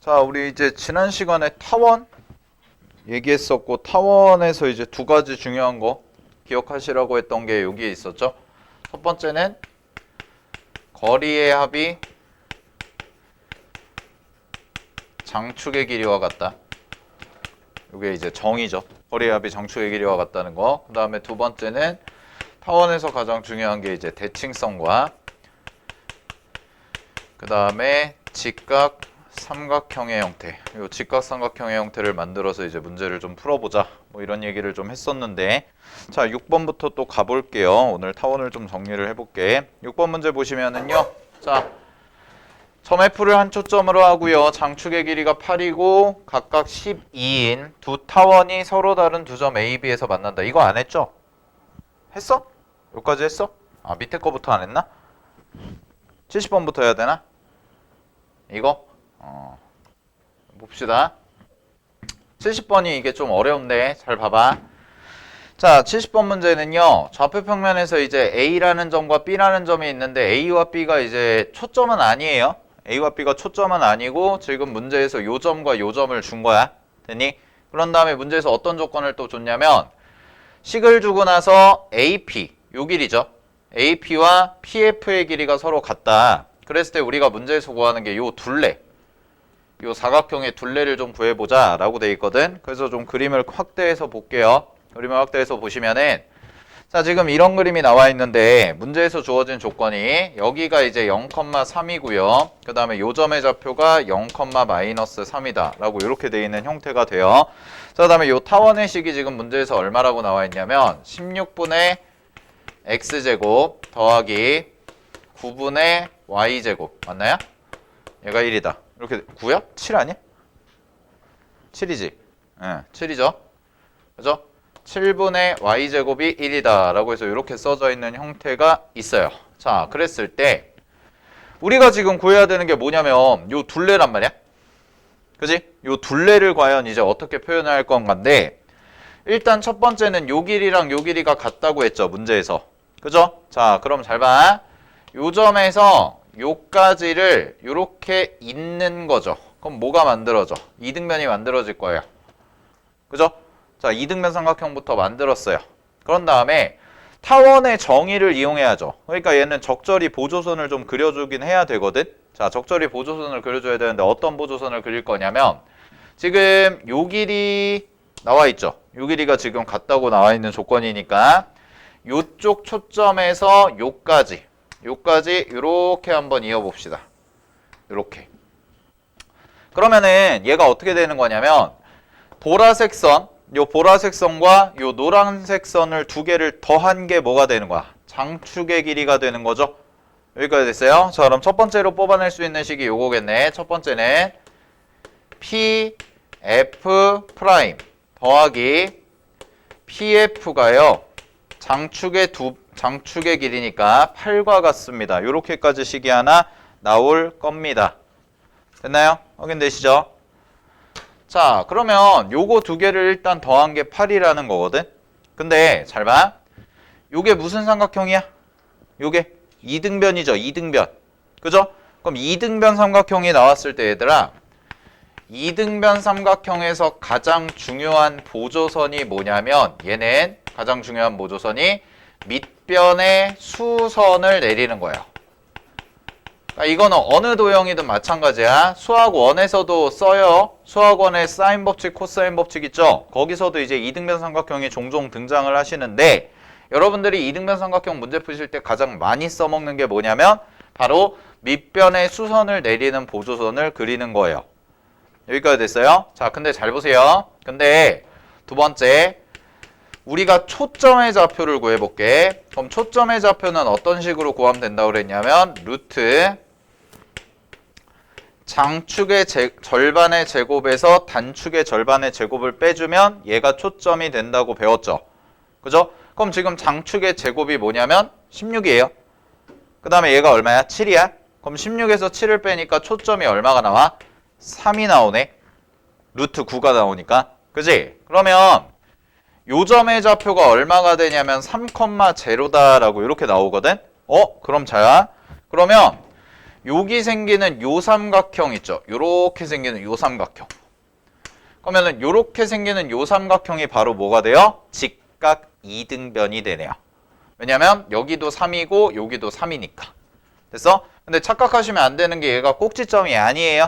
자, 우리 이제 지난 시간에 타원 얘기했었고, 타원에서 이제 두 가지 중요한 거 기억하시라고 했던 게 여기에 있었죠. 첫 번째는 거리의 합이 장축의 길이와 같다. 이게 이제 정의죠. 거리의 합이 장축의 길이와 같다는 거. 그 다음에 두 번째는 타원에서 가장 중요한 게 이제 대칭성과 그 다음에 직각 삼각형의 형태. 이 직각 삼각형의 형태를 만들어서 이제 문제를 좀 풀어보자. 뭐 이런 얘기를 좀 했었는데, 자 6번부터 또 가볼게요. 오늘 타원을 좀 정리를 해볼게. 6번 문제 보시면은요. 자, 점 F를 한 초점으로 하고요. 장축의 길이가 8이고 각각 12인 두 타원이 서로 다른 두 점 A, B에서 만난다. 이거 안 했죠? 했어? 여기까지 했어? 아, 밑에 거부터 안 했나? 70번부터 해야 되나? 이거? 봅시다. 70번이 이게 좀 어려운데 잘 봐봐. 자, 70번 문제는요. 좌표 평면에서 이제 A라는 점과 B라는 점이 있는데 A와 B가 이제 초점은 아니에요. A와 B가 초점은 아니고 지금 문제에서 요 점과 요 점을 준 거야. 됐니? 그런 다음에 문제에서 어떤 조건을 또 줬냐면 식을 주고 나서 AP, 요 길이죠. AP와 PF의 길이가 서로 같다. 그랬을 때 우리가 문제에서 구하는 게 요 둘레, 요 사각형의 둘레를 좀 구해보자 라고 돼 있거든. 그래서 좀 그림을 확대해서 볼게요. 그림을 확대해서 보시면은, 자 지금 이런 그림이 나와 있는데 문제에서 주어진 조건이 여기가 이제 0,3이고요. 그 다음에 요 점의 좌표가 0,-3이다 라고 이렇게 돼 있는 형태가 돼요. 자, 그 다음에 요 타원의 식이 지금 문제에서 얼마라고 나와 있냐면 16분의 x제곱 더하기 9분의 y제곱 맞나요? 얘가 1이다. 이렇게 9야? 7 아니야? 7이지. 응, 7이죠. 그죠? 7분의 y제곱이 1이다 라고 해서 이렇게 써져 있는 형태가 있어요. 자, 그랬을 때 우리가 지금 구해야 되는 게 뭐냐면 요 둘레란 말이야. 그지? 요 둘레를 과연 이제 어떻게 표현을 할 건가인데, 일단 첫 번째는 요 길이랑 요 길이가 같다고 했죠, 문제에서. 그죠? 자, 그럼 잘 봐. 요 점에서 요까지를 요렇게 잇는 거죠. 그럼 뭐가 만들어져? 이등변이 만들어질 거예요. 그죠? 자, 이등변 삼각형부터 만들었어요. 그런 다음에 타원의 정의를 이용해야죠. 그러니까 얘는 적절히 보조선을 좀 그려주긴 해야 되거든. 자, 적절히 보조선을 그려줘야 되는데 어떤 보조선을 그릴 거냐면 지금 요 길이 나와 있죠. 요 길이가 지금 같다고 나와 있는 조건이니까 요쪽 초점에서 요까지 요렇게 한번 이어봅시다. 요렇게. 그러면은 얘가 어떻게 되는 거냐면 보라색 선, 요 보라색 선과 요 노란색 선을 두 개를 더한 게 뭐가 되는 거야? 장축의 길이가 되는 거죠. 여기까지 됐어요. 자, 그럼 첫 번째로 뽑아낼 수 있는 식이 요거겠네. 첫 번째는 PF 프라임 더하기 PF가요. 장축의 길이니까 8과 같습니다. 요렇게까지 식이 하나 나올 겁니다. 됐나요? 확인되시죠? 자, 그러면 요거 두 개를 일단 더한 게 8이라는 거거든. 근데 잘 봐. 요게 무슨 삼각형이야? 요게 이등변이죠. 이등변. 그죠? 그럼 이등변 삼각형이 나왔을 때 얘들아, 이등변 삼각형에서 가장 중요한 보조선이 뭐냐면 얘는 가장 중요한 보조선이 밑변의 수선을 내리는 거예요. 그러니까 이거는 어느 도형이든 마찬가지야. 수학 1에서도 써요. 수학 1의 사인 법칙, 코사인 법칙 있죠? 거기서도 이제 이등변 삼각형이 종종 등장을 하시는데, 여러분들이 이등변 삼각형 문제 푸실 때 가장 많이 써먹는 게 뭐냐면 바로 밑변의 수선을 내리는 보조선을 그리는 거예요. 여기까지 됐어요? 자, 근데 잘 보세요. 근데 두 번째, 우리가 초점의 좌표를 구해볼게. 그럼 초점의 좌표는 어떤 식으로 구하면 된다고 그랬냐면 루트 장축의 절반의 제곱에서 단축의 절반의 제곱을 빼주면 얘가 초점이 된다고 배웠죠. 그죠? 그럼 지금 장축의 제곱이 뭐냐면 16이에요. 그 다음에 얘가 얼마야? 7이야. 그럼 16에서 7을 빼니까 초점이 얼마가 나와? 3이 나오네. 루트 9가 나오니까. 그지? 그러면 요 점의 좌표가 얼마가 되냐면 3,0다라고 이렇게 나오거든. 그럼 자야. 그러면 여기 생기는 요 삼각형 있죠. 요렇게 생기는 요 삼각형. 그러면은 요렇게 생기는 요 삼각형이 바로 뭐가 돼요? 직각 이등변이 되네요. 왜냐면 여기도 3이고 여기도 3이니까. 됐어? 근데 착각하시면 안 되는 게 얘가 꼭지점이 아니에요.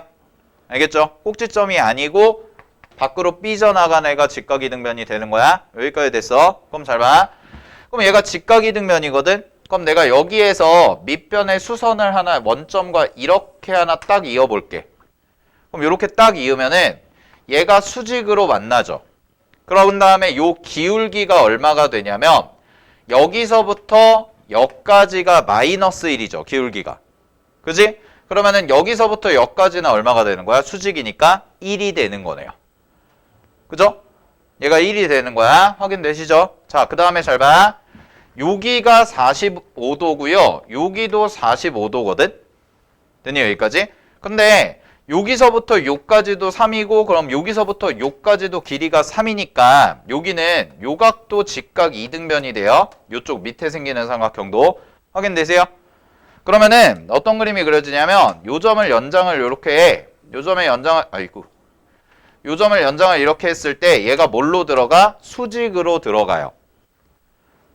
알겠죠? 꼭지점이 아니고 밖으로 삐져나간 애가 직각이등변이 되는 거야. 여기까지 됐어. 그럼 잘 봐. 그럼 얘가 직각이등변이거든. 그럼 내가 여기에서 밑변의 수선을 하나 원점과 이렇게 하나 딱 이어볼게. 그럼 이렇게 딱 이으면은 얘가 수직으로 만나죠. 그런 다음에 요 기울기가 얼마가 되냐면 여기서부터 여기까지가 마이너스 1이죠. 기울기가. 그지? 그러면은 여기서부터 여기까지는 얼마가 되는 거야? 수직이니까 1이 되는 거네요. 그죠? 얘가 1이 되는 거야. 확인되시죠? 자, 그 다음에 잘 봐. 여기가 45도고요. 여기도 45도거든? 됐니? 여기까지? 근데 여기서부터 여기까지도 3이고 그럼 여기서부터 여기까지도 길이가 3이니까 여기는 요각도 직각 이등변이 돼요. 요쪽 밑에 생기는 삼각형도. 확인되세요? 그러면은 어떤 그림이 그려지냐면 요 점을 연장을 이렇게 해. 요 점의 연장을 요 점을 연장을 이렇게 했을 때 얘가 뭘로 들어가? 수직으로 들어가요.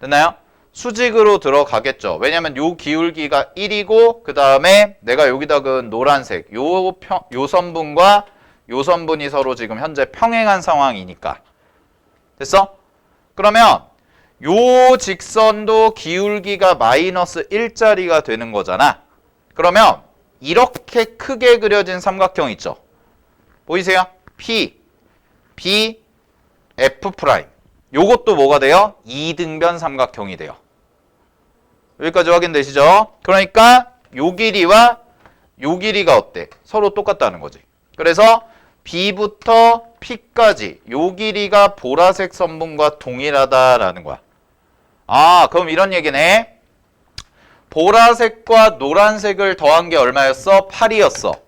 됐나요? 수직으로 들어가겠죠. 왜냐면 요 기울기가 1이고 그 다음에 내가 여기다 그은 노란색 요 선분과 요 선분이 서로 지금 현재 평행한 상황이니까. 됐어? 그러면 요 직선도 기울기가 마이너스 1짜리가 되는 거잖아. 그러면 이렇게 크게 그려진 삼각형 있죠. 보이세요? P, B, F 프라임. 요것도 뭐가 돼요? 이등변 삼각형이 돼요. 여기까지 확인되시죠? 그러니까 요 길이와 요 길이가 어때? 서로 똑같다는 거지. 그래서 B부터 P까지 요 길이가 보라색 선분과 동일하다라는 거야. 아, 그럼 이런 얘기네. 보라색과 노란색을 더한 게 얼마였어? 8이었어.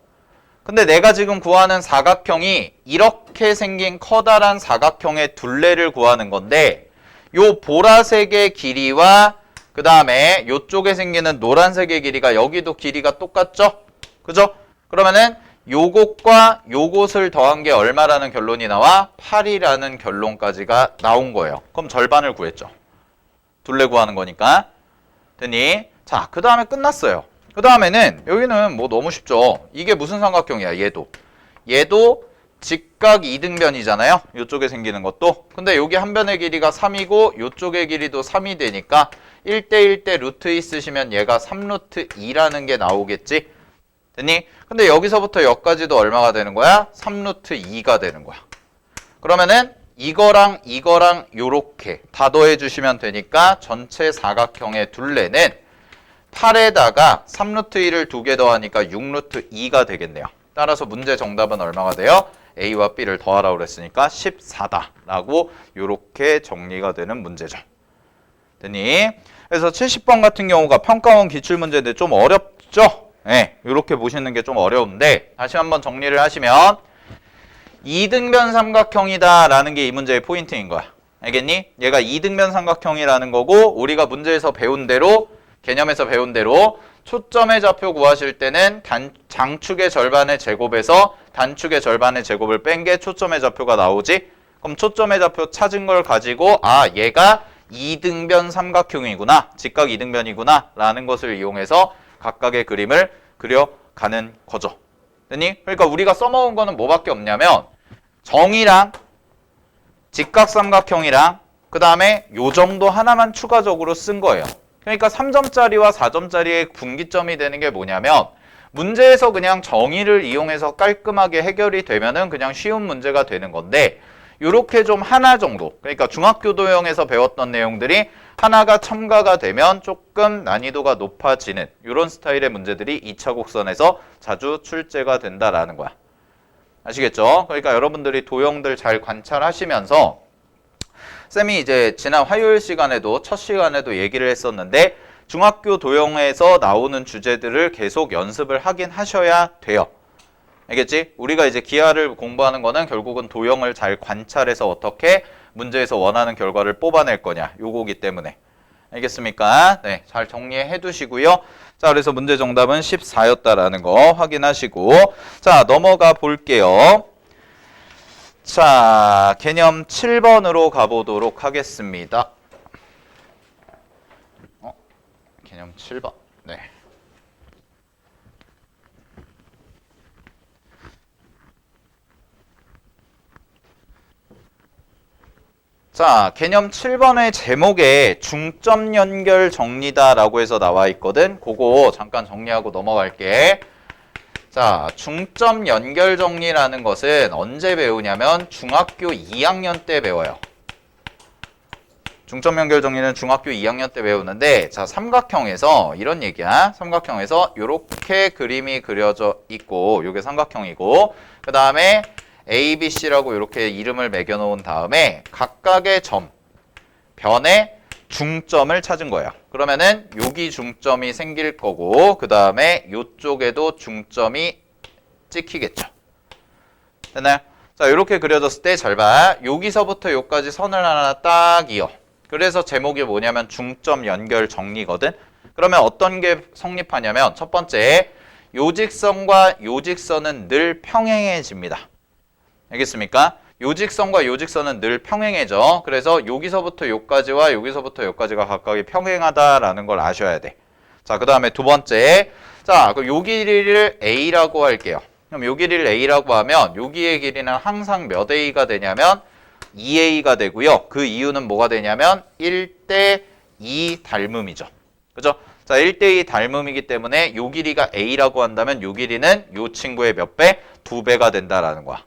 근데 내가 지금 구하는 사각형이 이렇게 생긴 커다란 사각형의 둘레를 구하는 건데 요 보라색의 길이와 그 다음에 요쪽에 생기는 노란색의 길이가 여기도 길이가 똑같죠? 그죠? 그러면은 요것과 요것을 더한 게 얼마라는 결론이 나와? 8이라는 결론까지가 나온 거예요. 그럼 절반을 구했죠. 둘레 구하는 거니까. 됐니? 자, 그 다음에 끝났어요. 그 다음에는 여기는 뭐 너무 쉽죠. 이게 무슨 삼각형이야? 얘도 직각 이등변이잖아요. 이쪽에 생기는 것도. 근데 여기 한 변의 길이가 3이고 이쪽의 길이도 3이 되니까 1대1대 루트 있으시면 얘가 3루트 2라는 게 나오겠지? 됐니? 근데 여기서부터 여기까지도 얼마가 되는 거야? 3루트 2가 되는 거야. 그러면은 이거랑 요렇게 다 더해주시면 되니까 전체 사각형의 둘레는 8에다가 3루트 1을 2개 더하니까 6루트 2가 되겠네요. 따라서 문제 정답은 얼마가 돼요? A와 B를 더하라고 그랬으니까 14다 라고 요렇게 정리가 되는 문제죠. 됐니? 그래서 70번 같은 경우가 평가원 기출문제인데 좀 어렵죠? 네, 요렇게 보시는 게 좀 어려운데 다시 한번 정리를 하시면 이등변 삼각형이다 라는 게 이 문제의 포인트인 거야. 알겠니? 얘가 이등변 삼각형이라는 거고 우리가 문제에서 배운 대로 개념에서 배운 대로 초점의 좌표 구하실 때는 장축의 절반의 제곱에서 단축의 절반의 제곱을 뺀 게 초점의 좌표가 나오지? 그럼 초점의 좌표 찾은 걸 가지고 아 얘가 이등변 삼각형이구나 직각 이등변이구나 라는 것을 이용해서 각각의 그림을 그려가는 거죠. 됐니? 그러니까 우리가 써먹은 거는 뭐밖에 없냐면 정이랑 직각 삼각형이랑 그 다음에 요 정도 하나만 추가적으로 쓴 거예요. 그러니까 3점짜리와 4점짜리의 분기점이 되는 게 뭐냐면 문제에서 그냥 정의를 이용해서 깔끔하게 해결이 되면은 그냥 쉬운 문제가 되는 건데 요렇게 좀 하나 정도 그러니까 중학교 도형에서 배웠던 내용들이 하나가 첨가가 되면 조금 난이도가 높아지는 이런 스타일의 문제들이 2차 곡선에서 자주 출제가 된다라는 거야. 아시겠죠? 그러니까 여러분들이 도형들 잘 관찰하시면서 쌤이 이제 지난 화요일 시간에도 첫 시간에도 얘기를 했었는데 중학교 도형에서 나오는 주제들을 계속 연습을 하긴 하셔야 돼요. 알겠지? 우리가 이제 기하를 공부하는 거는 결국은 도형을 잘 관찰해서 어떻게 문제에서 원하는 결과를 뽑아낼 거냐 요거기 때문에 알겠습니까? 네, 잘 정리해 두시고요. 자, 그래서 문제 정답은 14였다라는 거 확인하시고, 자, 넘어가 볼게요. 자, 개념 7번으로 가보도록 하겠습니다. 개념 7번. 네. 자, 개념 7번의 제목에 중점 연결 정리다라고 해서 나와 있거든. 그거 잠깐 정리하고 넘어갈게. 자, 중점 연결 정리라는 것은 언제 배우냐면 중학교 2학년 때 배워요. 중점 연결 정리는 중학교 2학년 때 배우는데, 자, 삼각형에서 이런 얘기야. 삼각형에서 이렇게 그림이 그려져 있고, 요게 삼각형이고, 그 다음에 A, B, C라고 이렇게 이름을 매겨 놓은 다음에 각각의 점, 변의 중점을 찾은 거예요. 그러면은 여기 중점이 생길 거고, 그 다음에 이쪽에도 중점이 찍히겠죠. 됐나요? 자, 이렇게 그려졌을 때 잘 봐. 여기서부터 여기까지 선을 하나 딱 이어. 그래서 제목이 뭐냐면 중점 연결 정리거든. 그러면 어떤 게 성립하냐면 첫 번째, 요 직선과 요 직선은 늘 평행해집니다. 알겠습니까? 요 직선과 요 직선은 늘 평행해져. 그래서 여기서부터 여기까지와 여기서부터 여기까지가 각각이 평행하다라는 걸 아셔야 돼. 자, 그 다음에 두 번째. 자, 그럼 요 길이를 A라고 할게요. 그럼 요 길이를 A라고 하면 여기의 길이는 항상 몇 A가 되냐면 2A가 되고요. 그 이유는 뭐가 되냐면 1대 2 닮음이죠. 그죠? 자, 1대 2 닮음이기 때문에 요 길이가 A라고 한다면 요 길이는 요 친구의 몇 배? 2배가 된다라는 거야.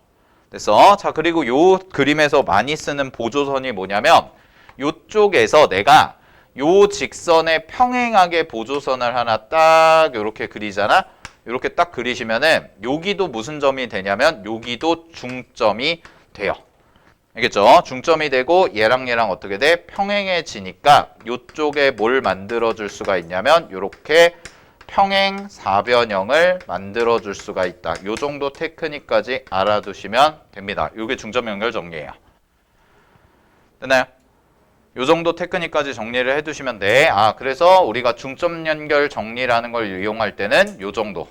됐어? 자, 그리고 요 그림에서 많이 쓰는 보조선이 뭐냐면 요쪽에서 내가 요 직선에 평행하게 보조선을 하나 딱 요렇게 그리잖아? 요렇게 딱 그리시면은 여기도 무슨 점이 되냐면 여기도 중점이 돼요. 알겠죠? 중점이 되고 얘랑 얘랑 어떻게 돼? 평행해지니까 요쪽에 뭘 만들어 줄 수가 있냐면 요렇게 평행 사변형을 만들어 줄 수가 있다. 요 정도 테크닉까지 알아두시면 됩니다. 요게 중점 연결 정리예요. 됐나요? 요 정도 테크닉까지 정리를 해두시면 돼. 아, 그래서 우리가 중점 연결 정리라는 걸 이용할 때는 요 정도.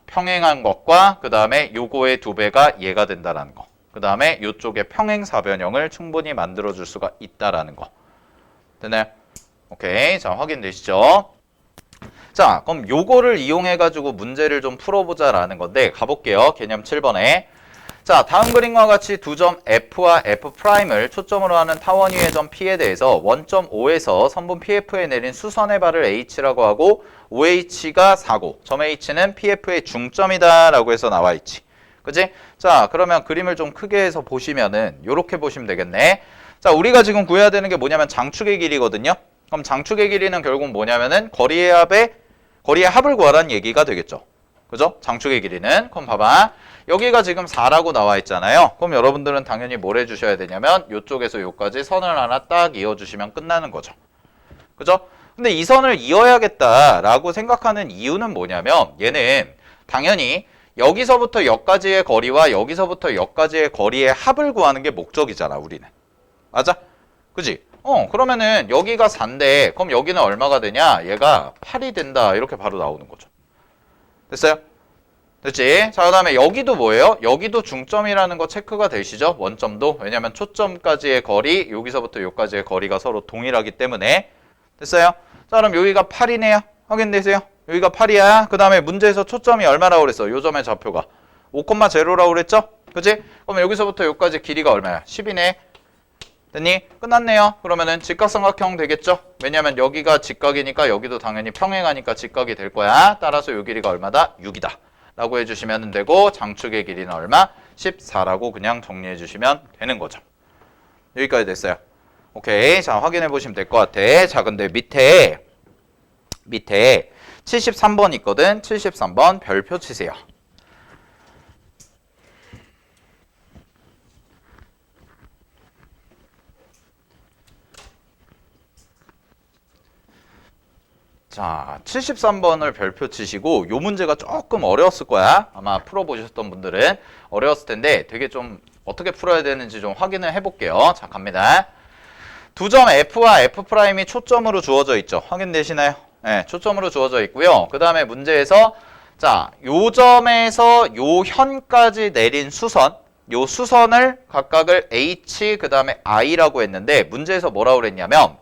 평행한 것과 그 다음에 요거의 2배가 얘가 된다라는 거. 그 다음에 요쪽에 평행 사변형을 충분히 만들어 줄 수가 있다라는 거. 됐나요? 오케이. 자, 확인되시죠? 자, 그럼 요거를 이용해가지고 문제를 좀 풀어보자라는 건데, 가볼게요. 개념 7번에. 자, 다음 그림과 같이 두 점 F와 F'을 초점으로 하는 타원 위의 점 P에 대해서 원점 O에서 선분 PF에 내린 수선의 발을 H라고 하고, OH가 4고, 점 H는 PF의 중점이다 라고 해서 나와 있지. 그치? 자, 그러면 그림을 좀 크게 해서 보시면은, 요렇게 보시면 되겠네. 자, 우리가 지금 구해야 되는 게 뭐냐면 장축의 길이거든요. 그럼 장축의 길이는 결국 뭐냐면은 거리의 합을 구하라는 얘기가 되겠죠. 그죠? 장축의 길이는. 그럼 봐봐. 여기가 지금 4라고 나와 있잖아요. 그럼 여러분들은 당연히 뭘 해주셔야 되냐면 요쪽에서 요까지 선을 하나 딱 이어주시면 끝나는 거죠. 그죠? 근데 이 선을 이어야겠다라고 생각하는 이유는 뭐냐면 얘는 당연히 여기서부터 여기까지의 거리와 여기서부터 여기까지의 거리의 합을 구하는 게 목적이잖아, 우리는. 맞아? 그지? 그러면은 여기가 4인데 그럼 여기는 얼마가 되냐? 얘가 8이 된다. 이렇게 바로 나오는 거죠. 됐어요? 됐지? 자, 그 다음에 여기도 뭐예요? 여기도 중점이라는 거 체크가 되시죠? 원점도. 왜냐면 초점까지의 거리, 여기서부터 여기까지의 거리가 서로 동일하기 때문에. 됐어요? 자, 그럼 여기가 8이네요. 확인되세요? 여기가 8이야. 그 다음에 문제에서 초점이 얼마라고 그랬어? 요 점의 좌표가 5,0라고 그랬죠? 그치? 그럼 여기서부터 여기까지 길이가 얼마야? 10이네. 됐니? 끝났네요. 그러면은 직각삼각형 되겠죠? 왜냐면 여기가 직각이니까 여기도 당연히 평행하니까 직각이 될 거야. 따라서 요 길이가 얼마다? 6이다. 라고 해주시면 되고 장축의 길이는 얼마? 14라고 그냥 정리해 주시면 되는 거죠. 여기까지 됐어요. 오케이. 자, 확인해 보시면 될 것 같아. 자, 근데 밑에 73번 있거든. 73번 별표 치세요. 자, 73번을 별표 치시고 요 문제가 조금 어려웠을 거야. 아마 풀어보셨던 분들은 어려웠을 텐데 되게 좀 어떻게 풀어야 되는지 좀 확인을 해볼게요. 자, 갑니다. 두 점 F와 F'이 초점으로 주어져 있죠. 확인되시나요? 네, 초점으로 주어져 있고요. 그 다음에 문제에서 자, 요 점에서 요 현까지 내린 수선, 요 수선을 각각을 H 그 다음에 I라고 했는데 문제에서 뭐라고 그랬냐면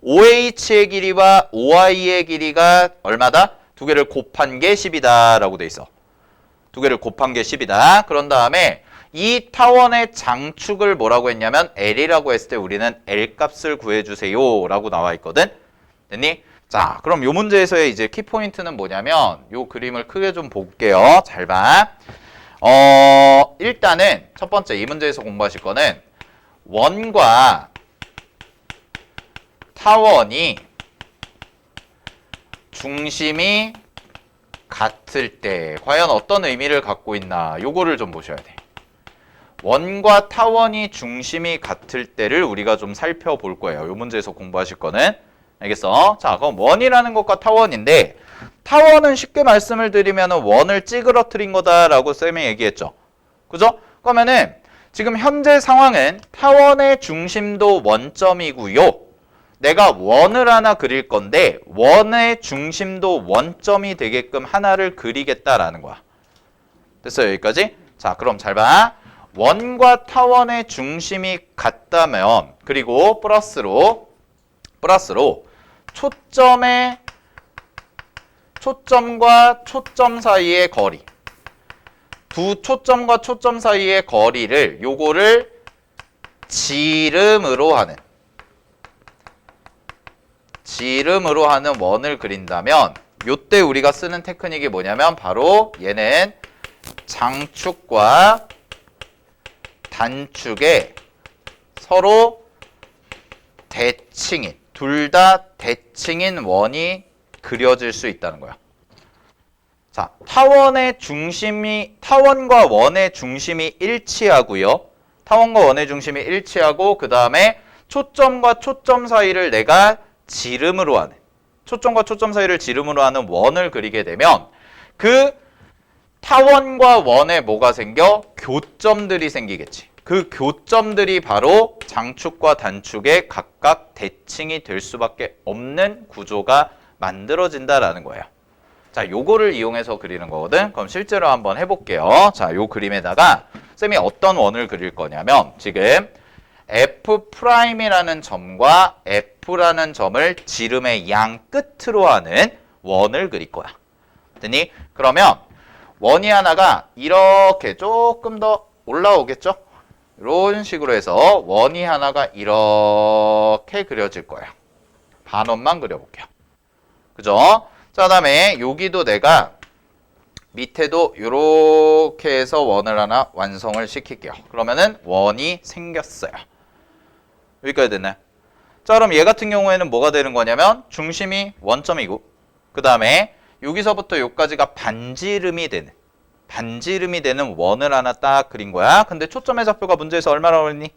OH의 길이와 OI의 길이가 얼마다? 두 개를 곱한 게 10이다 라고 돼 있어. 두 개를 곱한 게 10이다. 그런 다음에 이 타원의 장축을 뭐라고 했냐면 L이라고 했을 때 우리는 L 값을 구해주세요 라고 나와 있거든. 됐니? 자, 그럼 요 문제에서의 이제 키포인트는 뭐냐면 요 그림을 크게 좀 볼게요. 잘 봐. 일단은 첫 번째 이 문제에서 공부하실 거는 원과 타원이 중심이 같을 때 과연 어떤 의미를 갖고 있나 요거를 좀 보셔야 돼. 원과 타원이 중심이 같을 때를 우리가 좀 살펴볼 거예요. 요 문제에서 공부하실 거는. 알겠어? 자, 그럼 원이라는 것과 타원인데 타원은 쉽게 말씀을 드리면 원을 찌그러뜨린 거다라고 쌤이 얘기했죠. 그죠? 그러면은 지금 현재 상황은 타원의 중심도 원점이고요. 내가 원을 하나 그릴 건데 원의 중심도 원점이 되게끔 하나를 그리겠다라는 거야. 됐어요? 여기까지? 자, 그럼 잘 봐. 원과 타원의 중심이 같다면 그리고 플러스로 초점과 초점 사이의 거리 두 초점과 초점 사이의 거리를 요거를 지름으로 하는 원을 그린다면 요때 우리가 쓰는 테크닉이 뭐냐면 바로 얘는 장축과 단축의 서로 대칭인 둘 다 대칭인 원이 그려질 수 있다는 거야. 자, 타원과 원의 중심이 일치하고요. 타원과 원의 중심이 일치하고 그 다음에 초점과 초점 사이를 내가 지름으로 하는 초점과 초점 사이를 지름으로 하는 원을 그리게 되면 그 타원과 원에 뭐가 생겨? 교점들이 생기겠지. 그 교점들이 바로 장축과 단축의 각각 대칭이 될 수밖에 없는 구조가 만들어진다라는 거예요. 자, 요거를 이용해서 그리는 거거든. 그럼 실제로 한번 해볼게요. 자, 요 그림에다가 쌤이 어떤 원을 그릴 거냐면 지금 F'이라는 점과 F라는 점을 지름의 양 끝으로 하는 원을 그릴 거야. 됐니? 그러면 원이 하나가 이렇게 조금 더 올라오겠죠? 이런 식으로 해서 원이 하나가 이렇게 그려질 거예요. 반원만 그려볼게요. 그죠? 자, 그 다음에 여기도 내가 밑에도 이렇게 해서 원을 하나 완성을 시킬게요. 그러면은 원이 생겼어요. 여기까지 됐나요? 자, 그럼 얘 같은 경우에는 뭐가 되는 거냐면 중심이 원점이고 그 다음에 여기서부터 여기까지가 반지름이 되는 원을 하나 딱 그린 거야. 근데 초점의 좌표가 문제에서 얼마라고 했니?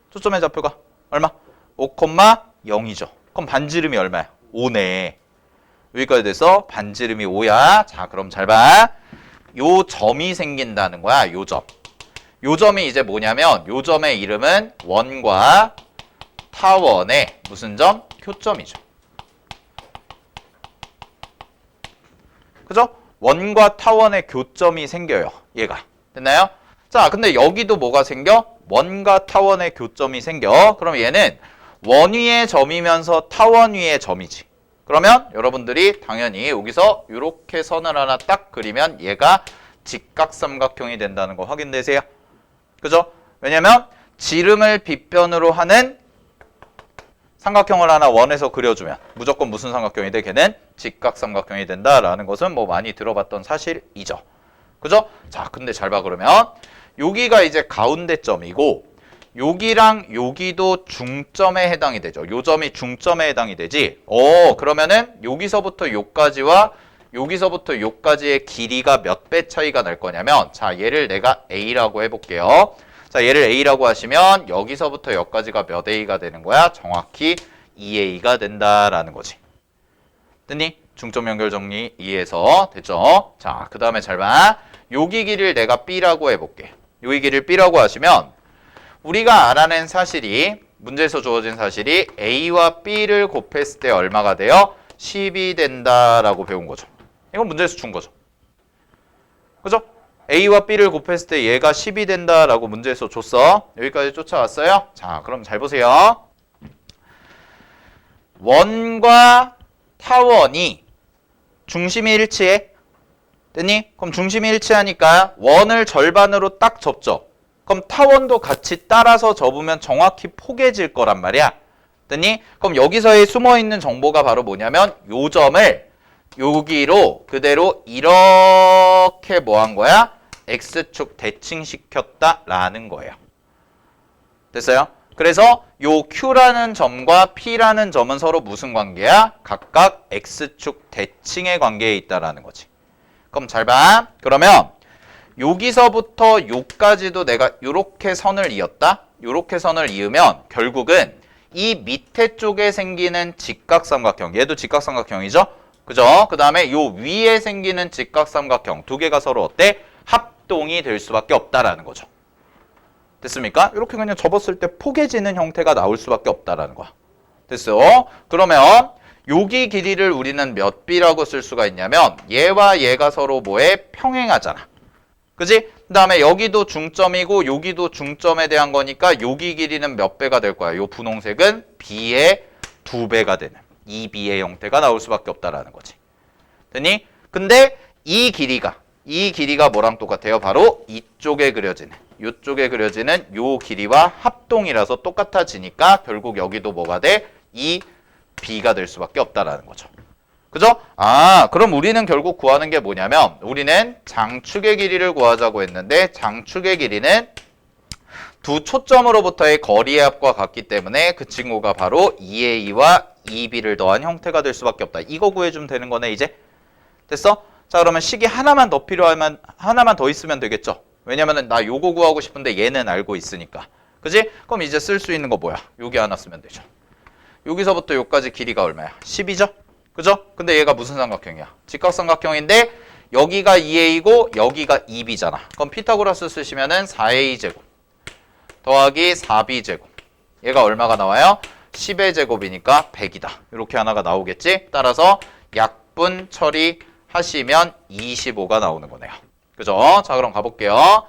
초점의 좌표가 얼마? 5,0이죠. 그럼 반지름이 얼마야? 5네. 여기까지 돼서 반지름이 5야. 자, 그럼 잘 봐. 요 점이 생긴다는 거야. 요 점. 요 점이 이제 뭐냐면 요 점의 이름은 원과 타원의 무슨 점? 교점이죠. 그죠? 원과 타원의 교점이 생겨요. 얘가. 됐나요? 자, 근데 여기도 뭐가 생겨? 원과 타원의 교점이 생겨. 그럼 얘는 원 위의 점이면서 타원 위의 점이지. 그러면 여러분들이 당연히 여기서 이렇게 선을 하나 딱 그리면 얘가 직각삼각형이 된다는 거 확인되세요? 그죠? 왜냐면 지름을 빗변으로 하는 삼각형을 하나 원에서 그려주면 무조건 무슨 삼각형이 돼? 걔는 직각삼각형이 된다라는 것은 뭐 많이 들어봤던 사실이죠. 그죠? 자, 근데 잘 봐. 그러면 여기가 이제 가운데 점이고 여기랑 여기도 중점에 해당이 되죠. 요 점이 중점에 해당이 되지. 그러면은 여기서부터 요까지와 여기서부터 요까지의 길이가 몇 배 차이가 날 거냐면 자, 얘를 내가 A라고 해볼게요. 자, 얘를 A라고 하시면 여기서부터 여기까지가 몇 A가 되는 거야? 정확히 2A가 된다라는 거지. 됐니? 중점 연결 정리 이해해서 됐죠? 자, 그 다음에 잘 봐. 여기 길이를 내가 B라고 해볼게. 여기 길이를 B라고 하시면 우리가 알아낸 사실이 문제에서 주어진 사실이 A와 B를 곱했을 때 얼마가 돼요? 10이 된다라고 배운 거죠. 이건 문제에서 준 거죠. 그죠? A와 B를 곱했을 때 얘가 10이 된다라고 문제에서 줬어. 여기까지 쫓아왔어요? 자, 그럼 잘 보세요. 원과 타원이 중심이 일치해. 됐니? 그럼 중심이 일치하니까 원을 절반으로 딱 접죠. 그럼 타원도 같이 따라서 접으면 정확히 포개질 거란 말이야. 됐니? 그럼 여기서의 숨어있는 정보가 바로 뭐냐면 요 점을 여기로 그대로 이렇게 뭐 한 거야? X축 대칭시켰다라는 거예요. 됐어요? 그래서 요 Q라는 점과 P라는 점은 서로 무슨 관계야? 각각 X축 대칭의 관계에 있다라는 거지. 그럼 잘 봐. 그러면 여기서부터 요까지도 내가 요렇게 선을 이었다? 요렇게 선을 이으면 결국은 이 밑에 쪽에 생기는 직각삼각형, 얘도 직각삼각형이죠? 그죠? 그 다음에 요 위에 생기는 직각삼각형 두 개가 서로 어때? 합동이 될 수밖에 없다라는 거죠. 됐습니까? 이렇게 그냥 접었을 때 포개지는 형태가 나올 수밖에 없다라는 거야. 됐어? 그러면 여기 길이를 우리는 몇 B라고 쓸 수가 있냐면 얘와 얘가 서로 뭐에 평행하잖아. 그지? 그 다음에 여기도 중점이고 여기도 중점에 대한 거니까 여기 길이는 몇 배가 될 거야? 요 분홍색은 B의 2배가 되는 2B의 형태가 나올 수밖에 없다라는 거지. 됐니? 근데 이 길이가 뭐랑 똑같아요? 바로 이쪽에 그려지는 이쪽에 그려지는 요 길이와 합동이라서 똑같아지니까 결국 여기도 뭐가 돼? 이 B가 될 수밖에 없다라는 거죠. 그죠? 아, 그럼 우리는 결국 구하는 게 뭐냐면 우리는 장축의 길이를 구하자고 했는데 장축의 길이는 두 초점으로부터의 거리의 합과 같기 때문에 그 친구가 바로 2A와 2B를 더한 형태가 될 수밖에 없다. 이거 구해주면 되는 거네, 이제. 됐어? 자, 그러면 식이 하나만 더 필요하면 하나만 더 있으면 되겠죠? 왜냐면은 나 요거 구하고 싶은데 얘는 알고 있으니까. 그지? 그럼 이제 쓸 수 있는 거 뭐야? 여기 하나 쓰면 되죠. 여기서부터 여기까지 길이가 얼마야? 10이죠? 그죠? 근데 얘가 무슨 삼각형이야? 직각삼각형인데 여기가 2A고 여기가 2B잖아. 그럼 피타고라스 쓰시면은 4A제곱 더하기 4B제곱 얘가 얼마가 나와요? 10의 제곱이니까 100이다. 이렇게 하나가 나오겠지? 따라서 약분 처리하시면 25가 나오는 거네요. 그죠? 자, 그럼 가볼게요.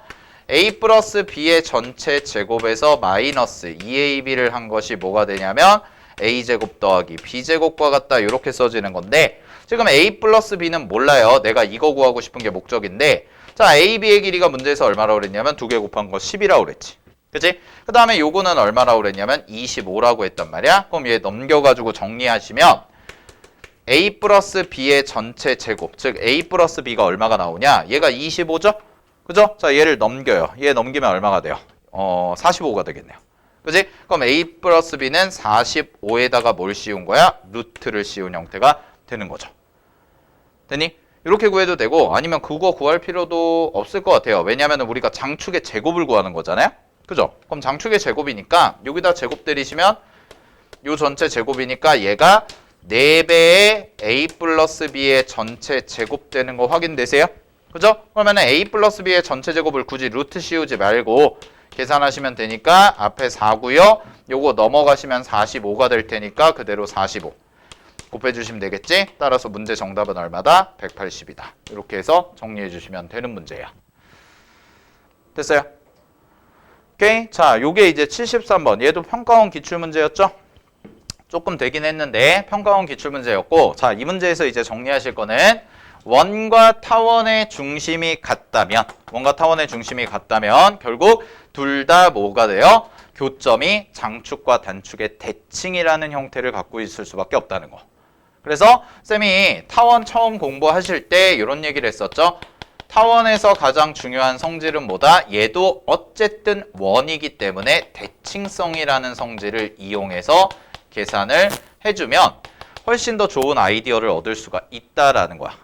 A 플러스 B의 전체 제곱에서 마이너스 2AB를 한 것이 뭐가 되냐면 A제곱 더하기 B제곱과 같다 이렇게 써지는 건데 지금 A 플러스 B는 몰라요. 내가 이거 구하고 싶은 게 목적인데 자, A, B의 길이가 문제에서 얼마라고 그랬냐면 2개 곱한 거 10이라고 그랬지. 그치? 그 다음에 요거는 얼마라고 그랬냐면 25라고 했단 말이야. 그럼 얘 넘겨가지고 정리하시면 A 플러스 B의 전체 제곱 즉 A 플러스 B가 얼마가 나오냐? 얘가 25죠? 그죠? 자, 얘를 넘겨요. 얘 넘기면 얼마가 돼요? 45가 되겠네요. 그지? 그럼 A 플러스 B는 45에다가 뭘 씌운 거야? 루트를 씌운 형태가 되는 거죠. 됐니? 이렇게 구해도 되고 아니면 그거 구할 필요도 없을 것 같아요. 왜냐하면 우리가 장축의 제곱을 구하는 거잖아요. 그죠? 그럼 장축의 제곱이니까 여기다 제곱 때리시면 요 전체 제곱이니까 얘가 4배의 A 플러스 B의 전체 제곱 되는 거 확인되세요? 그죠? 그러면 A 플러스 B의 전체 제곱을 굳이 루트 씌우지 말고 계산하시면 되니까 앞에 4고요. 요거 넘어가시면 45가 될 테니까 그대로 45 곱해주시면 되겠지? 따라서 문제 정답은 얼마다? 180이다. 이렇게 해서 정리해 주시면 되는 문제예요. 됐어요? 오케이? 자, 요게 이제 73번. 얘도 평가원 기출문제였죠? 조금 되긴 했는데 평가원 기출문제였고 자, 이 문제에서 이제 정리하실 거는 원과 타원의 중심이 같다면 결국 둘 다 뭐가 돼요? 교점이 장축과 단축의 대칭이라는 형태를 갖고 있을 수밖에 없다는 거. 그래서 쌤이 타원 처음 공부하실 때 이런 얘기를 했었죠. 타원에서 가장 중요한 성질은 뭐다? 얘도 어쨌든 원이기 때문에 대칭성이라는 성질을 이용해서 계산을 해주면 훨씬 더 좋은 아이디어를 얻을 수가 있다라는 거야.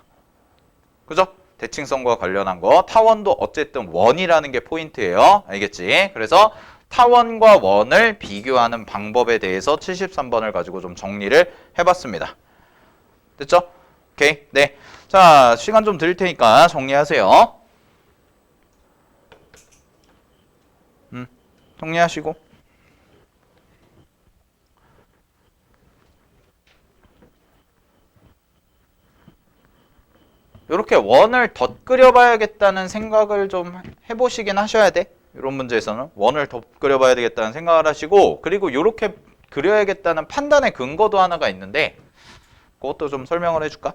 그죠? 대칭성과 관련한 거. 타원도 어쨌든 원이라는 게 포인트예요. 알겠지? 그래서 타원과 원을 비교하는 방법에 대해서 73번을 가지고 좀 정리를 해봤습니다. 됐죠? 오케이. 네. 자, 시간 좀 드릴 테니까 정리하세요. 정리하시고. 이렇게 원을 덧 그려봐야겠다는 생각을 좀 해보시긴 하셔야 돼. 이런 문제에서는 원을 덧 그려봐야 되겠다는 생각을 하시고, 그리고 이렇게 그려야겠다는 판단의 근거도 하나가 있는데 그것도 좀 설명을 해줄까?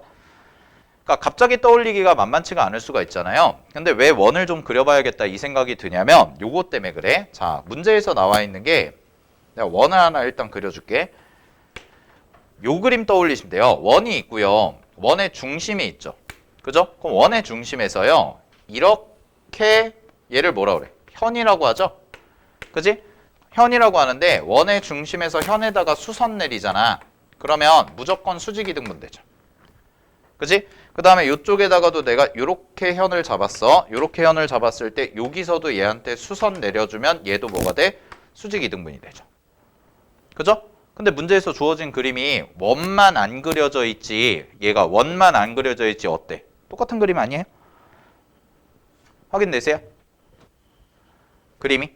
그러니까 갑자기 떠올리기가 만만치가 않을 수가 있잖아요. 근데 왜 원을 좀 그려봐야겠다 이 생각이 드냐면 요거 때문에 그래. 자, 문제에서 나와 있는 게 내가 원을 하나 일단 그려줄게. 요 그림 떠올리시면 돼요. 원이 있고요. 원의 중심이 있죠. 그죠? 그럼 원의 중심에서요. 이렇게 얘를 뭐라 그래? 현이라고 하죠? 그지? 현이라고 하는데 원의 중심에서 현에다가 수선 내리잖아. 그러면 무조건 수직이등분 되죠. 그지? 그 다음에 이쪽에다가도 내가 요렇게 현을 잡았어. 요렇게 현을 잡았을 때 여기서도 얘한테 수선 내려주면 얘도 뭐가 돼? 수직이등분이 되죠. 그죠? 근데 문제에서 주어진 그림이 원만 안 그려져 있지, 얘가 원만 안 그려져 있지 어때? 똑같은 그림 아니에요? 확인되세요? 그림이?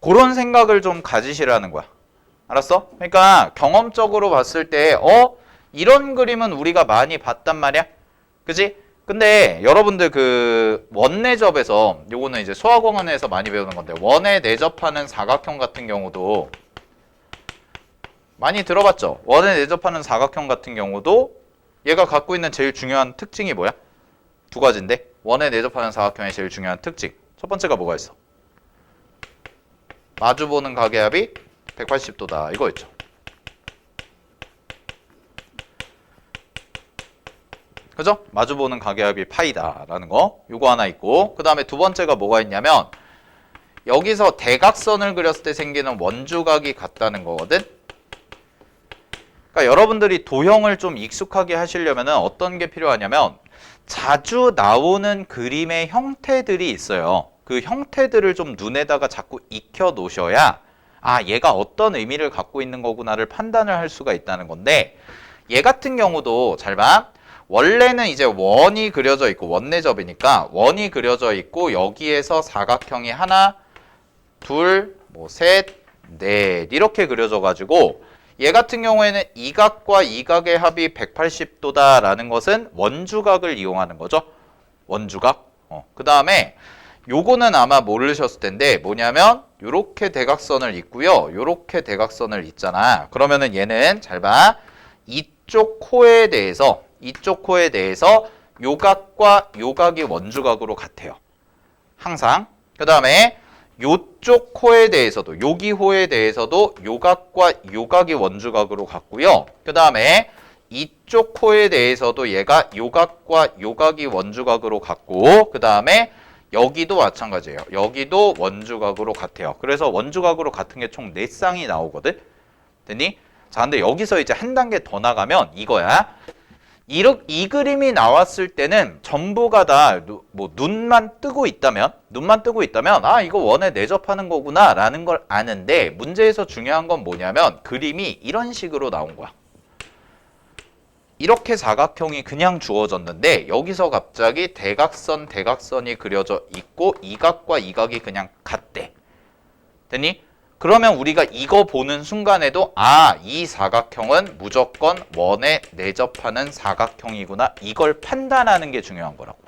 그런 생각을 좀 가지시라는 거야. 알았어? 그러니까 경험적으로 봤을 때 이런 그림은 우리가 많이 봤단 말이야. 그지? 근데 여러분들 그 원내접에서, 요거는 이제 수학원에서 많이 배우는 건데, 원에 내접하는 사각형 같은 경우도 많이 들어봤죠? 원에 내접하는 사각형 같은 경우도 얘가 갖고 있는 제일 중요한 특징이 뭐야? 두 가지인데, 원에 내접하는 사각형의 제일 중요한 특징. 첫 번째가 뭐가 있어? 마주보는 가계합이 180도다. 이거였죠. 그죠? 마주보는 가계합이 파이다라는 거. 요거 하나 있고, 그 다음에 두 번째가 뭐가 있냐면 여기서 대각선을 그렸을 때 생기는 원주각이 같다는 거거든. 그러니까 여러분들이 도형을 좀 익숙하게 하시려면 어떤 게 필요하냐면 자주 나오는 그림의 형태들이 있어요. 그 형태들을 좀 눈에다가 자꾸 익혀 놓으셔야 얘가 어떤 의미를 갖고 있는 거구나를 판단을 할 수가 있다는 건데, 얘 같은 경우도 잘 봐. 원래는 이제 원이 그려져 있고, 원내접이니까 원이 그려져 있고, 여기에서 사각형이 하나, 둘, 셋, 넷 이렇게 그려져 가지고, 얘 같은 경우에는 이 각과 이 각의 합이 180도다라는 것은 원주각을 이용하는 거죠. 원주각. 그 다음에 요거는 아마 모르셨을 텐데 뭐냐면 요렇게 대각선을 잇고요. 요렇게 대각선을 잇잖아. 그러면은 얘는 잘 봐. 이쪽 코에 대해서 요 각과 요 각이 원주각으로 같아요. 항상. 그 다음에 요쪽 코에 대해서도, 여기호에 대해서도 요 각과 요 각이 원주각으로 같고요. 그 다음에 이쪽 코에 대해서도 얘가 요 각과 요 각이 원주각으로 같고, 그 다음에 여기도 마찬가지예요. 여기도 원주각으로 같아요. 그래서 원주각으로 같은 게 총 4쌍이 나오거든. 됐니? 자, 근데 여기서 이제 한 단계 더 나가면 이거야. 이 그림이 나왔을 때는 전부가 다 눈만 뜨고 있다면 이거 원에 내접하는 거구나 라는 걸 아는데, 문제에서 중요한 건 뭐냐면 그림이 이런 식으로 나온 거야. 이렇게 사각형이 그냥 주어졌는데 여기서 갑자기 대각선이 그려져 있고 이 각과 이 각이 그냥 같대. 됐니? 그러면 우리가 이거 보는 순간에도 이 사각형은 무조건 원에 내접하는 사각형이구나, 이걸 판단하는 게 중요한 거라고.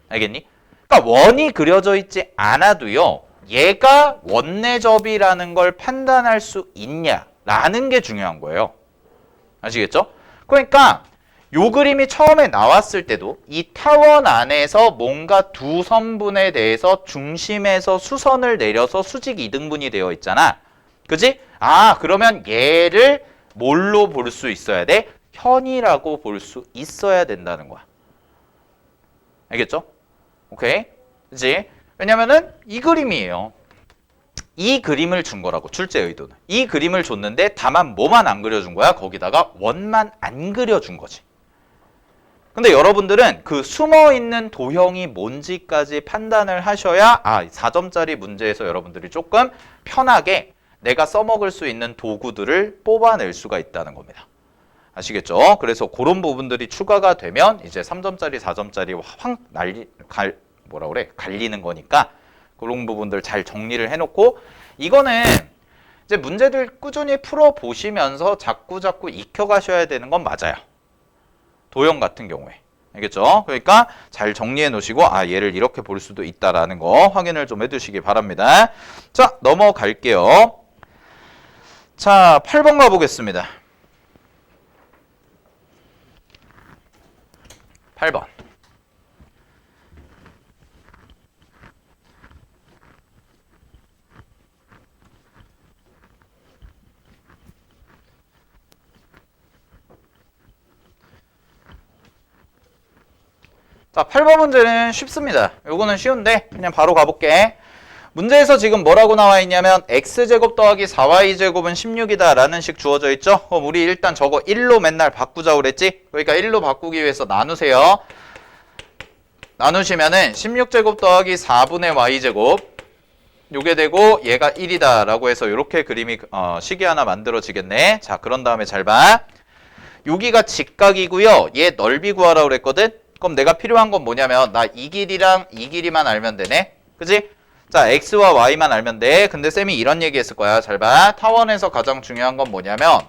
알겠니? 그러니까 원이 그려져 있지 않아도요, 얘가 원내접이라는 걸 판단할 수 있냐라는 게 중요한 거예요. 아시겠죠? 그러니까 요 그림이 처음에 나왔을 때도 이 타원 안에서 뭔가 두 선분에 대해서 중심에서 수선을 내려서 수직 이등분이 되어 있잖아. 그지? 그러면 얘를 뭘로 볼 수 있어야 돼? 현이라고 볼 수 있어야 된다는 거야. 알겠죠? 오케이? 그지? 왜냐면은 이 그림이에요. 이 그림을 준 거라고, 출제 의도는. 이 그림을 줬는데 다만 뭐만 안 그려준 거야? 거기다가 원만 안 그려준 거지. 근데 여러분들은 그 숨어있는 도형이 뭔지까지 판단을 하셔야 4점짜리 문제에서 여러분들이 조금 편하게 내가 써먹을 수 있는 도구들을 뽑아낼 수가 있다는 겁니다. 아시겠죠? 그래서 그런 부분들이 추가가 되면 이제 3점짜리, 4점짜리 확 갈리는 거니까 그런 부분들 잘 정리를 해놓고, 이거는 이제 문제들 꾸준히 풀어보시면서 자꾸 익혀가셔야 되는 건 맞아요. 도형 같은 경우에. 알겠죠? 그러니까 잘 정리해 놓으시고 얘를 이렇게 볼 수도 있다라는 거 확인을 좀 해두시기 바랍니다. 자, 넘어갈게요. 자, 8번 가보겠습니다. 8번. 자, 8번 문제는 쉽습니다. 요거는 쉬운데 그냥 바로 가볼게. 문제에서 지금 뭐라고 나와 있냐면 x제곱 더하기 4y제곱은 16이다 라는 식 주어져 있죠. 그럼 우리 일단 저거 1로 맨날 바꾸자고 그랬지. 그러니까 1로 바꾸기 위해서 나누세요. 나누시면은 16제곱 더하기 4분의 y제곱 요게 되고 얘가 1이다 라고 해서 이렇게 그림이 식이 하나 만들어지겠네. 자, 그런 다음에 잘 봐. 여기가 직각이고요. 얘 넓이 구하라고 그랬거든. 그럼 내가 필요한 건 뭐냐면 나 이 길이랑 이 길이만 알면 되네. 그지? 자, x와 y만 알면 돼. 근데 쌤이 이런 얘기 했을 거야. 잘 봐. 타원에서 가장 중요한 건 뭐냐면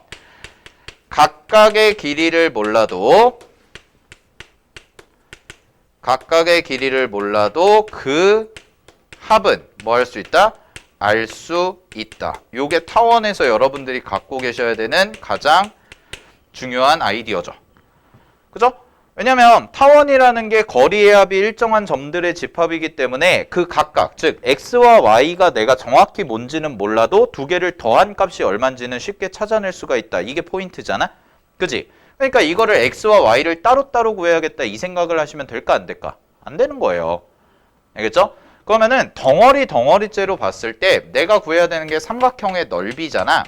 각각의 길이를 몰라도 그 합은 뭐 할 수 있다? 알 수 있다. 요게 타원에서 여러분들이 갖고 계셔야 되는 가장 중요한 아이디어죠. 그죠? 왜냐면 타원이라는 게 거리의 합이 일정한 점들의 집합이기 때문에 그 각각, 즉 x와 y가 내가 정확히 뭔지는 몰라도 두 개를 더한 값이 얼마인지는 쉽게 찾아낼 수가 있다. 이게 포인트잖아? 그지? 그러니까 이거를 x와 y를 따로따로 구해야겠다 이 생각을 하시면 될까 안 될까? 안 되는 거예요. 알겠죠? 그러면은 덩어리째로 봤을 때 내가 구해야 되는 게 삼각형의 넓이잖아.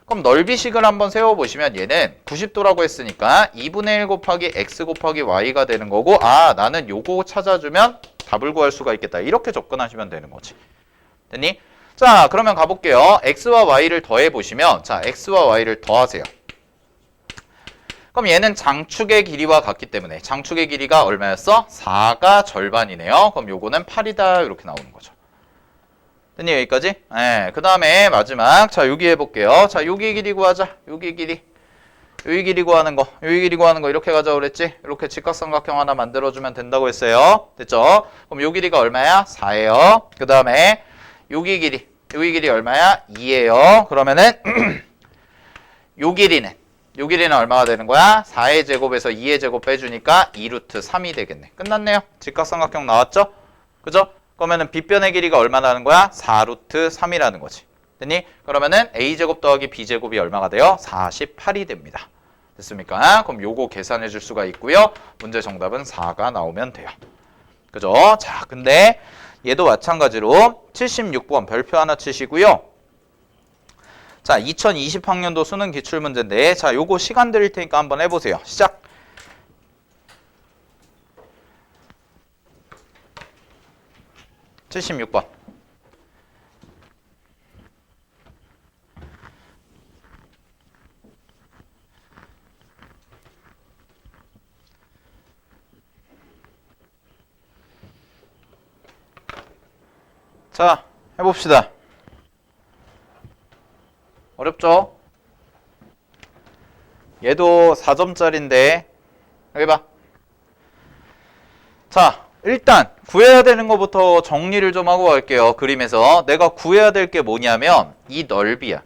그럼 넓이식을 한번 세워보시면 얘는 90도라고 했으니까 2분의 1 곱하기 x 곱하기 y가 되는 거고 나는 요거 찾아주면 답을 구할 수가 있겠다. 이렇게 접근하시면 되는 거지. 됐니? 자, 그러면 가볼게요. x와 y를 더해보시면 자, x와 y를 더하세요. 그럼 얘는 장축의 길이와 같기 때문에 장축의 길이가 얼마였어? 4가 절반이네요. 그럼 요거는 8이다. 이렇게 나오는 거죠. 됐니? 여기까지? 네. 그 다음에 마지막. 자, 여기 해볼게요. 자, 여기 길이 구하자. 여기 길이. 여기 길이 구하는 거. 여기 길이 구하는 거 이렇게 가자고 그랬지? 이렇게 직각삼각형 하나 만들어주면 된다고 했어요. 됐죠? 그럼 요 길이가 얼마야? 4예요. 그 다음에 여기 길이 얼마야? 2예요. 그러면은 요 길이는 얼마가 되는 거야? 4의 제곱에서 2의 제곱 빼주니까 2루트 3이 되겠네. 끝났네요. 직각삼각형 나왔죠? 그죠? 그러면은 빗변의 길이가 얼마나 하는 거야? 4루트 3이라는 거지. 됐니? 그러면은 a제곱 더하기 b제곱이 얼마가 돼요? 48이 됩니다. 됐습니까? 그럼 요거 계산해 줄 수가 있고요. 문제 정답은 4가 나오면 돼요. 그죠? 자, 근데 얘도 마찬가지로 76번 별표 하나 치시고요. 자, 2020학년도 수능 기출문제인데 자, 요거 시간 드릴 테니까 한번 해보세요. 시작! (76번) 자, 해봅시다. 어렵죠? 얘도 4점짜리인데 여기 봐. 자, 일단 구해야 되는 것부터 정리를 좀 하고 갈게요. 그림에서 내가 구해야 될 게 뭐냐면 이 넓이야.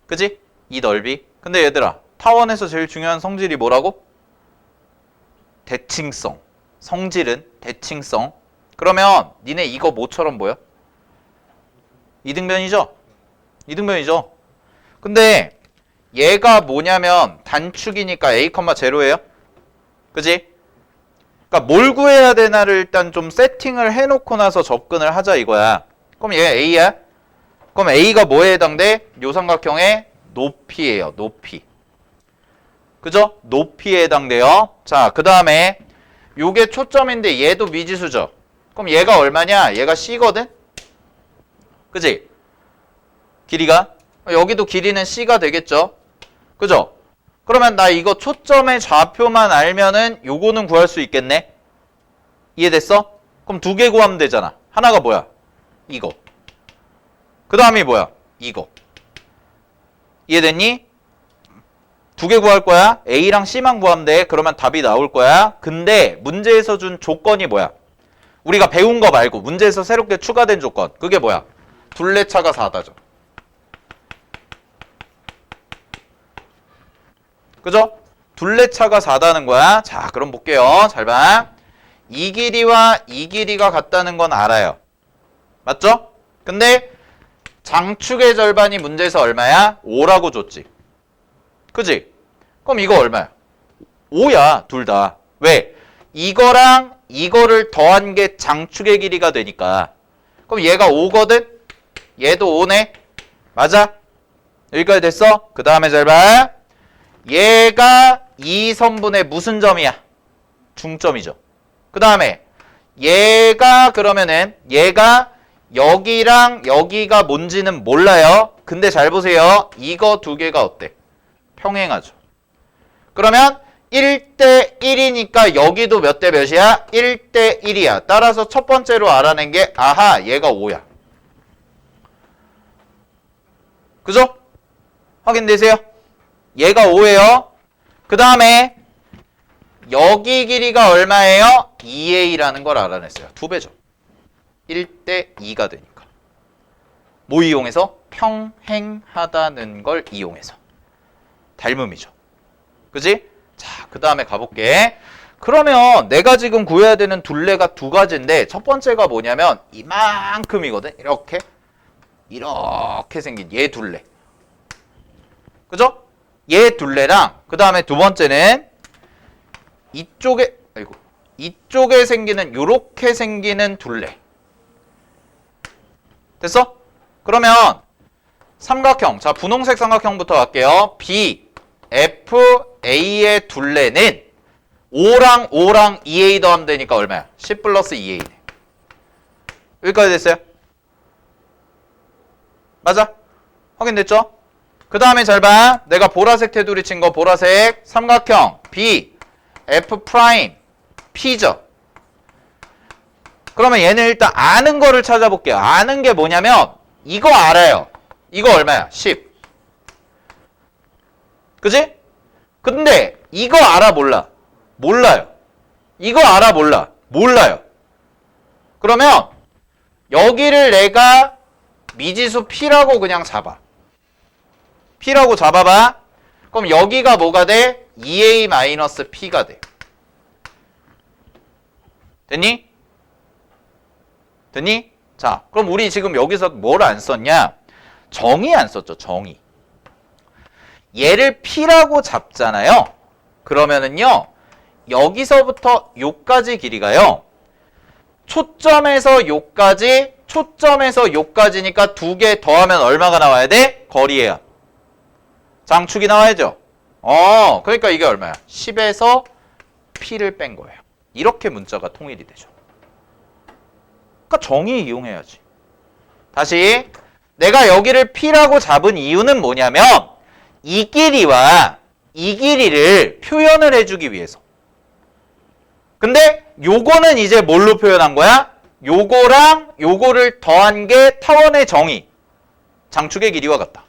그지? 이 넓이. 근데 얘들아, 타원에서 제일 중요한 성질이 뭐라고? 대칭성. 성질은 대칭성. 그러면 니네 이거 뭐처럼 보여? 이등변이죠? 이등변이죠? 근데 얘가 뭐냐면 단축이니까 a, 0예요. 그지? 그러니까 뭘 구해야 되나를 일단 좀 세팅을 해놓고 나서 접근을 하자 이거야. 그럼 얘 a야? 그럼 a가 뭐에 해당돼? 요 삼각형의 높이예요. 높이. 그죠? 높이에 해당돼요. 자, 그 다음에 요게 초점인데 얘도 미지수죠. 그럼 얘가 얼마냐? 얘가 c거든? 그지? 길이가? 여기도 길이는 c가 되겠죠? 그죠? 그러면 나 이거 초점의 좌표만 알면은 요거는 구할 수 있겠네? 이해됐어? 그럼 두 개 구하면 되잖아. 하나가 뭐야? 이거. 그 다음이 뭐야? 이거. 이해됐니? 두 개 구할 거야. A랑 C만 구하면 돼. 그러면 답이 나올 거야. 근데 문제에서 준 조건이 뭐야? 우리가 배운 거 말고 문제에서 새롭게 추가된 조건. 그게 뭐야? 둘레차가 4다죠. 그죠? 둘레차가 4다는 거야. 자, 그럼 볼게요. 잘 봐. 이 길이와 이 길이가 같다는 건 알아요. 맞죠? 근데 장축의 절반이 문제에서 얼마야? 5라고 줬지. 그지? 그럼 이거 얼마야? 5야, 둘 다. 왜? 이거랑 이거를 더한 게 장축의 길이가 되니까. 그럼 얘가 5거든? 얘도 5네? 맞아? 여기까지 됐어? 그 다음에 잘 봐. 얘가 이 선분의 무슨 점이야? 중점이죠. 그 다음에 얘가 그러면은 얘가 여기랑 여기가 뭔지는 몰라요. 근데 잘 보세요. 이거 두 개가 어때? 평행하죠. 그러면 1대 1이니까 여기도 몇 대 몇이야? 1대 1이야. 따라서 첫 번째로 알아낸 게 아하 얘가 5야. 그죠? 확인되세요? 얘가 5예요. 그 다음에 여기 길이가 얼마예요? 2a라는 걸 알아냈어요. 2배죠. 1대 2가 되니까. 뭐 이용해서? 평행하다는 걸 이용해서. 닮음이죠. 그지? 자, 그 다음에 가볼게. 그러면 내가 지금 구해야 되는 둘레가 두 가지인데 첫 번째가 뭐냐면 이만큼이거든. 이렇게 생긴 얘 둘레. 그죠? 얘 둘레랑 그 다음에 두 번째는 이쪽에 생기는 요렇게 생기는 둘레. 됐어? 그러면 삼각형. 자, 분홍색 삼각형부터 갈게요. B, F, A의 둘레는 5랑 5랑 2A 더하면 되니까 얼마야? 10 플러스 2A네. 여기까지 됐어요? 맞아? 확인됐죠? 그 다음에 잘 봐. 내가 보라색 테두리 친 거 보라색 삼각형 B, F 프라임, P죠. 그러면 얘는 일단 아는 거를 찾아볼게요. 아는 게 뭐냐면 이거 알아요. 이거 얼마야? 10. 그지? 근데 이거 알아 몰라? 몰라요. 이거 알아 몰라? 몰라요. 그러면 여기를 내가 미지수 P라고 그냥 잡아. P라고 잡아봐. 그럼 여기가 뭐가 돼? 2A-P가 돼. 됐니? 됐니? 자, 그럼 우리 지금 여기서 뭘 안 썼냐? 정의 안 썼죠, 정의. 얘를 P라고 잡잖아요. 그러면은요, 여기서부터 요까지 길이가요. 초점에서 요까지, 초점에서 요까지니까 두 개 더하면 얼마가 나와야 돼? 거리예요. 장축이 나와야죠. 그러니까 이게 얼마야? 10에서 P를 뺀 거예요. 이렇게 문자가 통일이 되죠. 그러니까 정의 이용해야지. 다시 내가 여기를 P라고 잡은 이유는 뭐냐면 이 길이와 이 길이를 표현을 해주기 위해서. 근데 요거는 이제 뭘로 표현한 거야? 요거랑 요거를 더한 게 타원의 정의. 장축의 길이와 같다.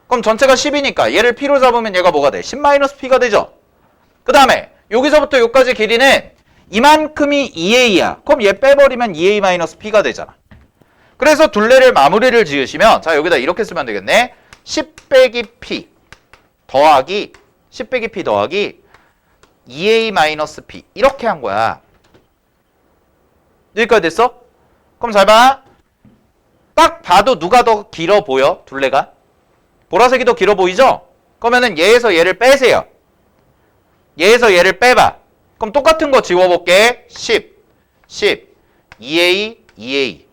그럼 전체가 10이니까 얘를 P로 잡으면 얘가 뭐가 돼? 10-P가 되죠. 그 다음에 여기서부터 여기까지 길이는 이만큼이 2A야. 그럼 얘 빼버리면 2A-P가 되잖아. 그래서 둘레를 마무리를 지으시면 자 여기다 이렇게 쓰면 되겠네. 10 빼기 P 더하기 10 빼기 P 더하기 2A-P 이렇게 한 거야. 여기까지 됐어? 그럼 잘 봐. 딱 봐도 누가 더 길어 보여? 둘레가? 보라색이 더 길어 보이죠? 그러면은 얘에서 얘를 빼세요. 얘에서 얘를 빼봐. 그럼 똑같은 거 지워볼게. 10, 2A, 2A.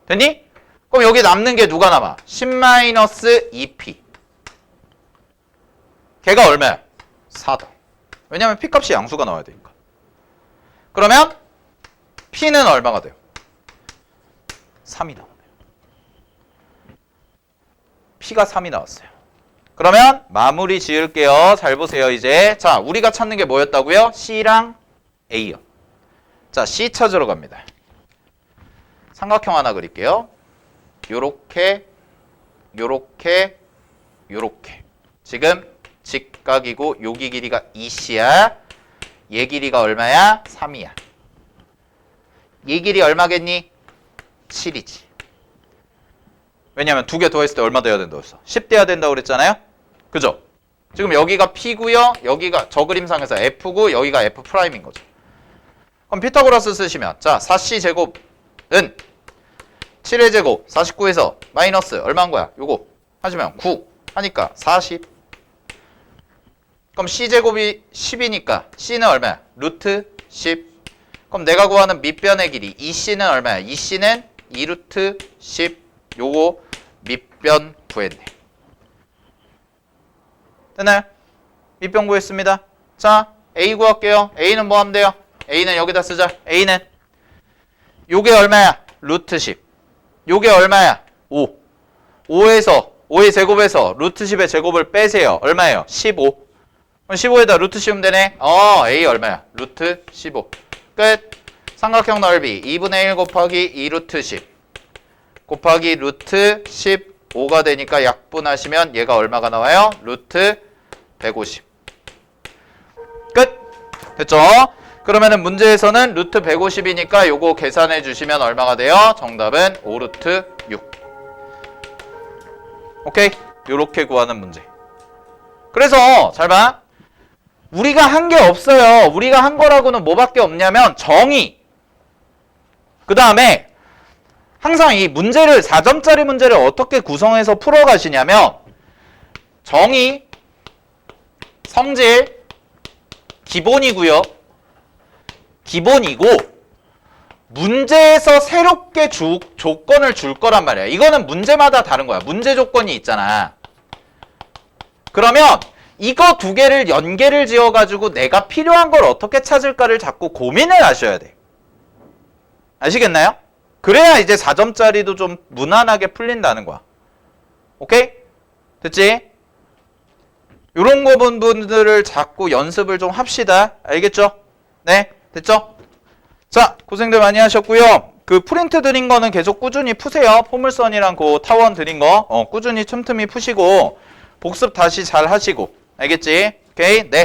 됐니? 그럼 여기 남는 게 누가 남아? 10-2P. 걔가 얼마야? 4다. 왜냐면 P 값이 양수가 나와야 되니까. 그러면 P는 얼마가 돼요? 3이 나오네요. P가 3이 나왔어요. 그러면 마무리 지을게요. 잘 보세요 이제. 자 우리가 찾는 게 뭐였다고요? C랑 A요. 자 C 찾으러 갑니다. 삼각형 하나 그릴게요. 요렇게 요렇게 요렇게. 지금 직각이고 여기 길이가 2c야. 얘 길이가 얼마야? 3이야. 얘 길이 얼마겠니? 7이지. 왜냐면 두 개 더했을 때 얼마 돼야 된다고 했어? 10 돼야 된다고 그랬잖아요? 그죠? 지금 여기가 P고요. 여기가 저 그림상에서 F고 여기가 F'인 거죠. 그럼 피타고라스 쓰시면 자 4C 제곱은 7의 제곱 49에서 마이너스 얼마인 거야? 요거 하시면 9 하니까 40. 그럼 C제곱이 10이니까 C는 얼마야? 루트 10. 그럼 내가 구하는 밑변의 길이 2C는 얼마야? 2C는 2루트 10. 요거 밑변 구했네. 됐나요? 밑변 구했습니다. 자, A 구할게요. A는 뭐 하면 돼요? A는 여기다 쓰자. A는 요게 얼마야? 루트 10. 요게 얼마야? 5. 5의 제곱에서 루트 10의 제곱을 빼세요. 얼마예요? 15. 그럼 15에다 루트 씌우면 되네. A 얼마야? 루트 15. 끝. 삼각형 넓이 2분의 1 곱하기 2루트 10 곱하기 루트 15가 되니까 약분하시면 얘가 얼마가 나와요? 루트 150. 끝. 됐죠? 그러면은 문제에서는 루트 150이니까 요거 계산해 주시면 얼마가 돼요? 정답은 5루트 6. 오케이? 요렇게 구하는 문제. 그래서 잘 봐. 우리가 한 게 없어요. 우리가 한 거라고는 뭐밖에 없냐면 정의. 그 다음에 항상 이 문제를 4점짜리 문제를 어떻게 구성해서 풀어가시냐면 정의, 성질, 기본이고요. 기본이고 문제에서 새롭게 조건을 줄 거란 말이야. 이거는 문제마다 다른 거야. 문제 조건이 있잖아. 그러면 이거 두 개를 연계를 지어가지고 내가 필요한 걸 어떻게 찾을까를 자꾸 고민을 하셔야 돼. 아시겠나요? 그래야 이제 4점짜리도 좀 무난하게 풀린다는 거야. 오케이? 됐지? 요런 거 분들을 자꾸 연습을 좀 합시다. 알겠죠? 네, 됐죠? 자, 고생들 많이 하셨고요. 그 프린트 드린 거는 계속 꾸준히 푸세요. 포물선이랑 그 타원 드린 거 꾸준히 틈틈이 푸시고 복습 다시 잘 하시고. 알겠지? 오케이? 네.